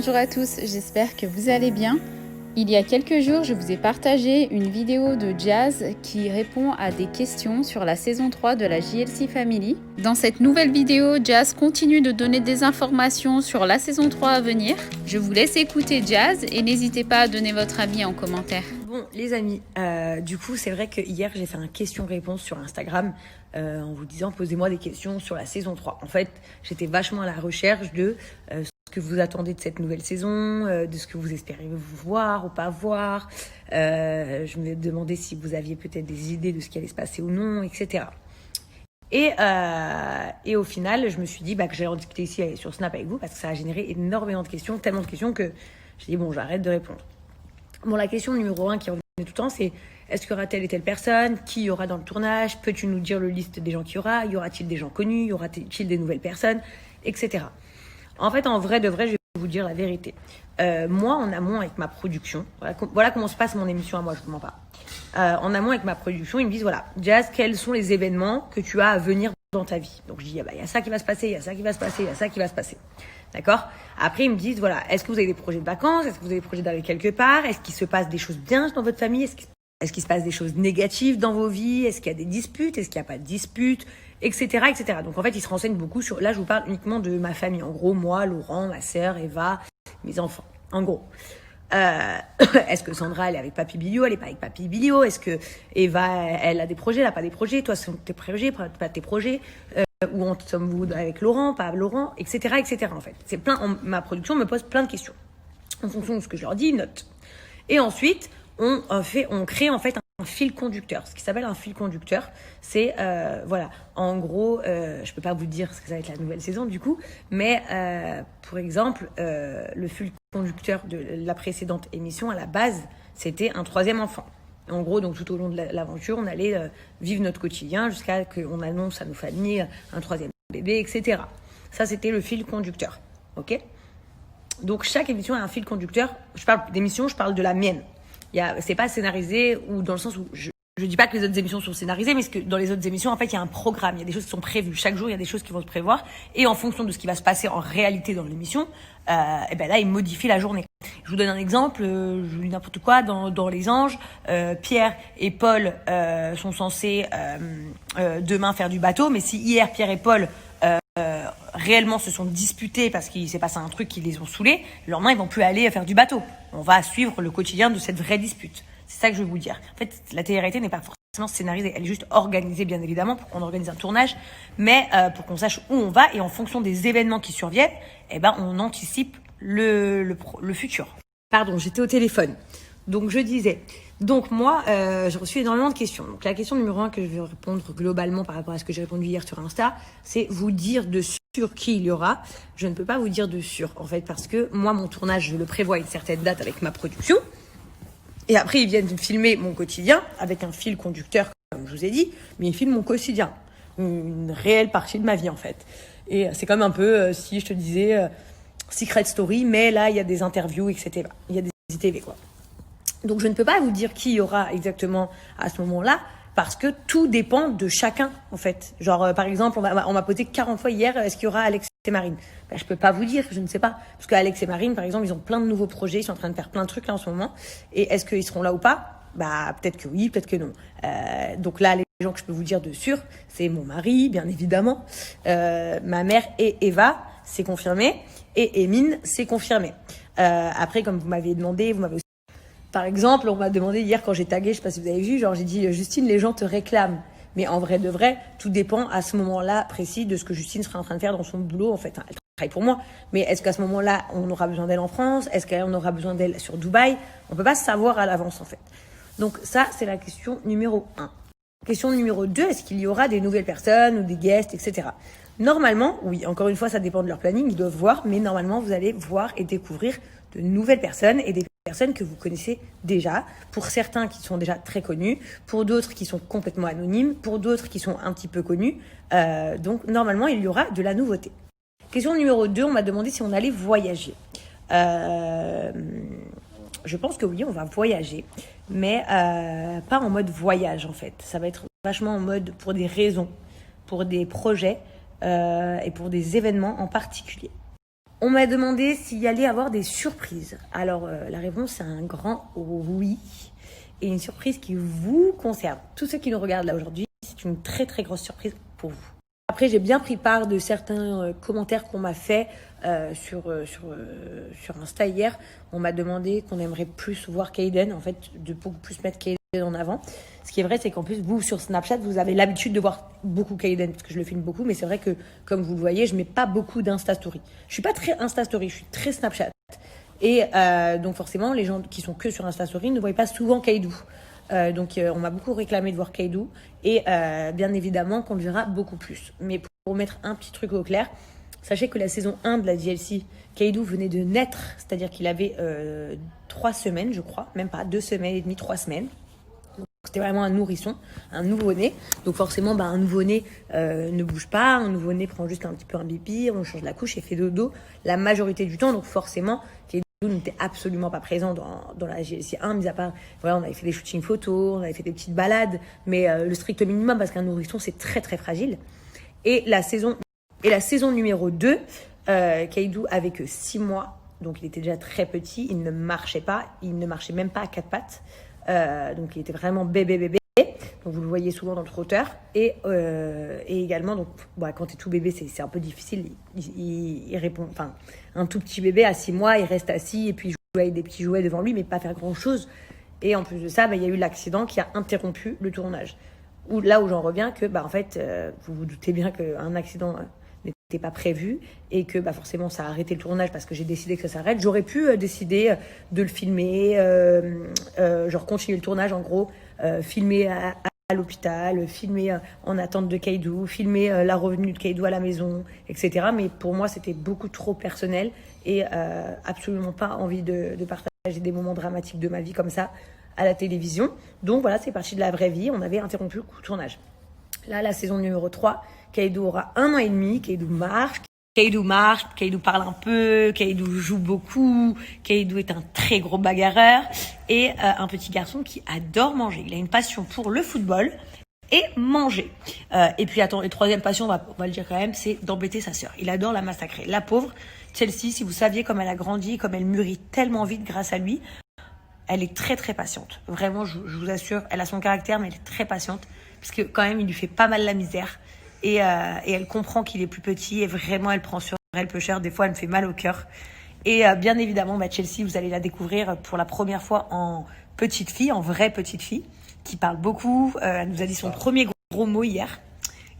Bonjour à tous, j'espère que vous allez bien. Il y a quelques jours, je vous ai partagé une vidéo de Jazz qui répond à des questions sur la saison 3 de la JLC Family. Dans cette nouvelle vidéo, Jazz continue de donner des informations sur la saison 3 à venir. Je vous laisse écouter Jazz et n'hésitez pas à donner votre avis en commentaire. Bon les amis, du coup c'est vrai que hier j'ai fait un question-réponse sur Instagram en vous disant posez-moi des questions sur la saison 3. En fait j'étais vachement à la recherche de ce que vous attendez de cette nouvelle saison, de ce que vous espérez voir ou pas voir. Je me demandais si vous aviez peut-être des idées de ce qui allait se passer ou non, etc. Et au final je me suis dit que j'allais en discuter ici sur Snap avec vous parce que ça a généré énormément de questions, tellement de questions que j'ai dit bon j'arrête de répondre. Bon, la question numéro 1 qui revient tout le temps, c'est est-ce qu'il y aura telle et telle personne? Qui y aura dans le tournage? Peux-tu nous dire le liste des gens qu'il y aura? Y aura-t-il des gens connus? Y aura-t-il des nouvelles personnes? Etc. En fait, en vrai de vrai, je vais vous dire la vérité. Moi, en amont avec ma production, voilà comment se passe mon émission à moi, je ne vous mens pas. En amont avec ma production, ils me disent voilà, Jazz, quels sont les événements que tu as à venir dans ta vie? Donc je dis y a ça qui va se passer, il y a ça qui va se passer, il y a ça qui va se passer. D'accord? Après, ils me disent, voilà, est-ce que vous avez des projets de vacances? Est-ce que vous avez des projets d'aller quelque part? Est-ce qu'il se passe des choses bien dans votre famille? Est-ce qu'il se passe des choses négatives dans vos vies? Est-ce qu'il y a des disputes? Est-ce qu'il n'y a pas de disputes? Etc., etc. Donc, en fait, ils se renseignent beaucoup sur, là, je vous parle uniquement de ma famille. En gros, moi, Laurent, ma sœur, Eva, mes enfants. En gros. Est-ce que Sandra, elle est avec Papy Bilio? Elle est pas avec Papy Bilio? Est-ce que Eva, elle a des projets? Elle a pas des projets? Toi, ce sont tes projets, pas tes projets? Où en sommes-vous avec Laurent, pas Laurent, etc., etc. En fait, c'est plein. Ma production me pose plein de questions en fonction de ce que je leur dis, note. Et ensuite, on crée en fait un fil conducteur. Ce qui s'appelle un fil conducteur, c'est voilà. En gros, je peux pas vous dire ce que ça va être la nouvelle saison du coup, mais pour exemple, le fil conducteur de la précédente émission à la base, c'était un troisième enfant. En gros, donc tout au long de l'aventure, on allait vivre notre quotidien jusqu'à qu'on annonce à nos familles un troisième bébé, etc. Ça, c'était le fil conducteur. Ok? Donc chaque émission a un fil conducteur. Je parle d'émission, je parle de la mienne. C'est pas scénarisé ou dans le sens où je dis pas que les autres émissions sont scénarisées, mais que dans les autres émissions, en fait, il y a un programme, il y a des choses qui sont prévues. Chaque jour, il y a des choses qui vont se prévoir. Et en fonction de ce qui va se passer en réalité dans l'émission, et ben là, ils modifient la journée. Je vous donne un exemple, je dis n'importe quoi, dans Les Anges, Pierre et Paul sont censés demain faire du bateau, mais si hier, Pierre et Paul réellement se sont disputés parce qu'il s'est passé un truc qui les ont saoulés, le lendemain, ils vont plus aller faire du bateau. On va suivre le quotidien de cette vraie dispute. C'est ça que je veux vous dire. En fait, la télé-réalité n'est pas forcément scénarisée. Elle est juste organisée, bien évidemment, pour qu'on organise un tournage, mais pour qu'on sache où on va et en fonction des événements qui surviennent, eh ben, on anticipe le futur. Pardon, j'étais au téléphone. Donc, je disais. Donc, moi, j'ai reçu énormément de questions. Donc, la question numéro 1 que je vais répondre globalement par rapport à ce que j'ai répondu hier sur Insta, c'est vous dire de sûr qui il y aura. Je ne peux pas vous dire de sûr, en fait, parce que moi, mon tournage, je le prévois à une certaine date avec ma production. Et après, ils viennent filmer mon quotidien avec un fil conducteur, comme je vous ai dit, mais ils filment mon quotidien. Une réelle partie de ma vie, en fait. Et c'est comme un peu si je te disais Secret Story, mais là, il y a des interviews, etc. Il y a des ITV, quoi. Donc, je ne peux pas vous dire qui y aura exactement à ce moment-là, parce que tout dépend de chacun, en fait. Genre, par exemple, on m'a posé 40 fois hier, est-ce qu'il y aura Alex et Marine? Je peux pas vous dire, je ne sais pas. Parce qu'Alex et Marine, par exemple, ils ont plein de nouveaux projets, ils sont en train de faire plein de trucs là en ce moment. Et est-ce qu'ils seront là ou pas? Peut-être que oui, peut-être que non. Donc là, les gens que je peux vous dire de sûr, c'est mon mari, bien évidemment, ma mère et Eva, c'est confirmé, et Emine, c'est confirmé. Après, comme vous m'avez demandé, par exemple, on m'a demandé hier quand j'ai tagué, je sais pas si vous avez vu, genre j'ai dit Justine, les gens te réclament. Mais en vrai de vrai, tout dépend à ce moment-là précis de ce que Justine sera en train de faire dans son boulot. En fait, elle travaille pour moi. Mais est-ce qu'à ce moment-là, on aura besoin d'elle en France? Est-ce qu'on aura besoin d'elle sur Dubaï? On peut pas savoir à l'avance, en fait. Donc ça, c'est la question numéro 1. Question numéro 2, est-ce qu'il y aura des nouvelles personnes ou des guests, etc. Normalement, oui, encore une fois, ça dépend de leur planning, ils doivent voir, mais normalement, vous allez voir et découvrir de nouvelles personnes et des personnes que vous connaissez déjà, pour certains qui sont déjà très connus, pour d'autres qui sont complètement anonymes, pour d'autres qui sont un petit peu connus. Donc, normalement, il y aura de la nouveauté. Question numéro 2, on m'a demandé si on allait voyager. Je pense que oui, on va voyager, mais pas en mode voyage, en fait. Ça va être vachement en mode pour des raisons, pour des projets et pour des événements en particulier. On m'a demandé s'il y allait avoir des surprises. Alors, la réponse est un grand oui. Et une surprise qui vous concerne. Tous ceux qui nous regardent là aujourd'hui, c'est une très très grosse surprise pour vous. Après, j'ai bien pris part de certains commentaires qu'on m'a fait sur Insta hier. On m'a demandé qu'on aimerait plus voir Kayden, en fait, de beaucoup plus mettre Kayden en avant. Ce qui est vrai, c'est qu'en plus, vous, sur Snapchat, vous avez l'habitude de voir beaucoup Kayden, parce que je le filme beaucoup, mais c'est vrai que, comme vous le voyez, je mets pas beaucoup d'Insta-story. Je suis pas très Insta-story, je suis très Snapchat. Et donc forcément, les gens qui sont que sur Insta-story ne voient pas souvent Kaydou. Donc on m'a beaucoup réclamé de voir Kaydou. Et bien évidemment qu'on le verra beaucoup plus. Mais pour mettre un petit truc au clair, sachez que la saison 1 de la JLC, Kaydou venait de naître. C'est-à-dire qu'il avait 3 semaines, je crois. Même pas 2 semaines et demie, 3 semaines. C'était vraiment un nourrisson, un nouveau-né. Donc forcément, un nouveau-né ne bouge pas. Un nouveau-né prend juste un petit peu un bipi, on change la couche et fait dodo la majorité du temps. Donc forcément, Kaydou n'était absolument pas présent dans la JLC 1, mis à part, voilà, on avait fait des shootings photos, on avait fait des petites balades, mais le strict minimum, parce qu'un nourrisson, c'est très très fragile. Et la saison numéro 2, Kaydou avait que 6 mois, donc il était déjà très petit, il ne marchait pas, il ne marchait même pas à 4 pattes. Donc il était vraiment bébé. Donc vous le voyez souvent dans le trotteur. Et également, donc, quand t'es tout bébé, c'est un peu difficile. Il répond, enfin, un tout petit bébé à 6 mois, il reste assis et puis il joue avec des petits jouets devant lui, mais pas faire grand-chose. Et en plus de ça, il y a eu l'accident qui a interrompu le tournage. Là où j'en reviens, que en fait, vous vous doutez bien qu'un accident n'était pas prévu et que forcément ça a arrêté le tournage parce que j'ai décidé que ça s'arrête. J'aurais pu décider de le filmer, genre continuer le tournage en gros, filmer à l'hôpital, filmer en attente de Kaydou, filmer la revenue de Kaydou à la maison, etc. Mais pour moi c'était beaucoup trop personnel et absolument pas envie de partager des moments dramatiques de ma vie comme ça à la télévision. Donc voilà, c'est parti de la vraie vie, on avait interrompu le tournage. Là, la saison numéro 3, Kaydou aura 1 an et demi, Kaydou marche, Kaydou parle un peu, Kaydou joue beaucoup, Kaydou est un très gros bagarreur et un petit garçon qui adore manger. Il a une passion pour le football et manger. Et puis attends, et troisième passion, on va le dire quand même, c'est d'embêter sa sœur. Il adore la massacrer. La pauvre Chelsea, si vous saviez comme elle a grandi, comme elle mûrit tellement vite grâce à lui, elle est très très patiente. Vraiment, je vous assure, elle a son caractère, mais elle est très patiente. Parce que quand même, il lui fait pas mal la misère. Et elle comprend qu'il est plus petit. Et vraiment, elle prend sur elle peu cher. Des fois, elle me fait mal au cœur. Et bien évidemment, Chelsea, vous allez la découvrir pour la première fois en petite fille, en vraie petite fille, qui parle beaucoup. Elle nous a dit son premier gros mot hier.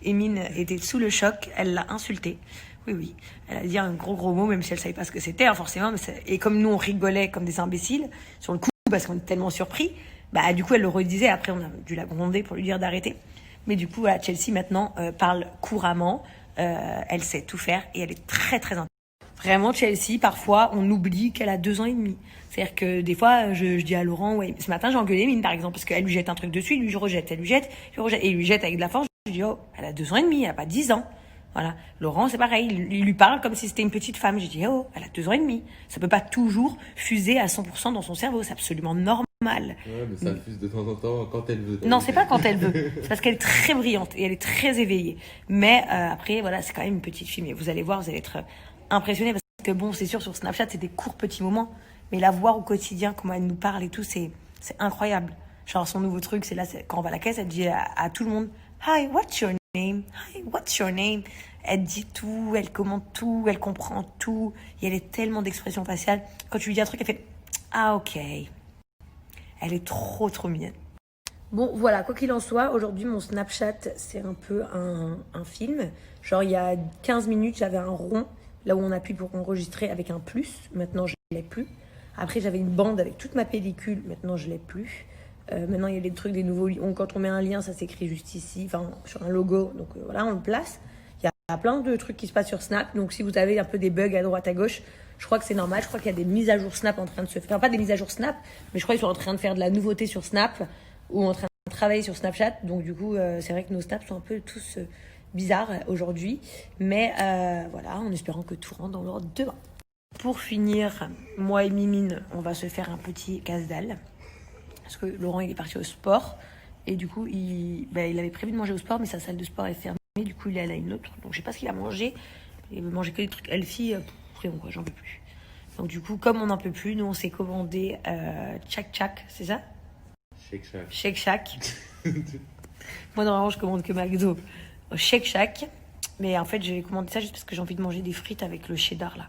Emine était sous le choc. Elle l'a insulté. Oui. Elle a dit un gros mot, même si elle savait pas ce que c'était, forcément. Et comme nous, on rigolait comme des imbéciles, sur le coup, parce qu'on est tellement surpris, du coup, elle le redisait. Après, on a dû la gronder pour lui dire d'arrêter. Mais du coup, voilà, Chelsea, maintenant, parle couramment. Elle sait tout faire et elle est très, très intelligente. Vraiment, Chelsea, parfois, on oublie qu'elle a 2 ans et demi. C'est-à-dire que des fois, je dis à Laurent, ouais, ce matin, j'ai engueulé Mine, par exemple, parce qu'elle lui jette un truc dessus, lui, je rejette, elle lui jette, je rejette, et il lui jette avec de la force. Je dis, oh, elle a 2 ans et demi, elle a pas 10 ans. Voilà. Laurent, c'est pareil. Il lui parle comme si c'était une petite femme. J'ai dit, oh, elle a 2 ans et demi. Ça peut pas toujours fuser à 100% dans son cerveau. C'est absolument normal. Ouais, mais ça fuse de temps en temps quand elle veut. Non, c'est pas quand elle veut. C'est parce qu'elle est très brillante et elle est très éveillée. Mais après, voilà, c'est quand même une petite fille. Mais vous allez voir, vous allez être impressionnés parce que bon, c'est sûr, sur Snapchat, c'est des courts petits moments. Mais la voir au quotidien, comment elle nous parle et tout, c'est incroyable. Genre, son nouveau truc, c'est là, quand on va à la caisse, elle dit à tout le monde, Hi, what's your name? Hi, what's your name? Elle dit tout, elle commente tout, elle comprend tout. Et elle est tellement d'expression faciale. Quand tu lui dis un truc, elle fait ah, ok. Elle est trop, trop mignonne. Bon, voilà, quoi qu'il en soit, aujourd'hui, mon Snapchat, c'est un peu un film. Genre, il y a 15 minutes, j'avais un rond, là où on appuie pour enregistrer avec un plus. Maintenant, je ne l'ai plus. Après, j'avais une bande avec toute ma pellicule. Maintenant, je ne l'ai plus. Maintenant, il y a des trucs, des nouveaux liens. Quand on met un lien, ça s'écrit juste ici, enfin, sur un logo. Donc, voilà, on le place. Il y a plein de trucs qui se passent sur Snap. Donc, si vous avez un peu des bugs à droite, à gauche, je crois que c'est normal. Je crois qu'il y a des mises à jour Snap en train de se faire. Enfin, pas des mises à jour Snap, mais je crois qu'ils sont en train de faire de la nouveauté sur Snap ou en train de travailler sur Snapchat. Donc, du coup, c'est vrai que nos Snaps sont un peu tous bizarres aujourd'hui. Mais voilà, en espérant que tout rentre dans l'ordre demain. Pour finir, moi et Mimine, on va se faire un petit casse-dalle. Parce que Laurent, il est parti au sport. Et du coup, il avait prévu de manger au sport, mais sa salle de sport est fermée. Du coup, il est allé à une autre. Donc, je sais pas ce qu'il a mangé. Il a mangé que des trucs healthy. Napoléon, quoi, j'en peux plus. Donc du coup, comme on n'en peut plus, nous on s'est commandé Tchak Tchak, c'est ça? Shake Shack. Shake Shack. Moi normalement je commande que McDo au Shake Shack. Mais en fait j'ai commandé ça juste parce que j'ai envie de manger des frites avec le cheddar là.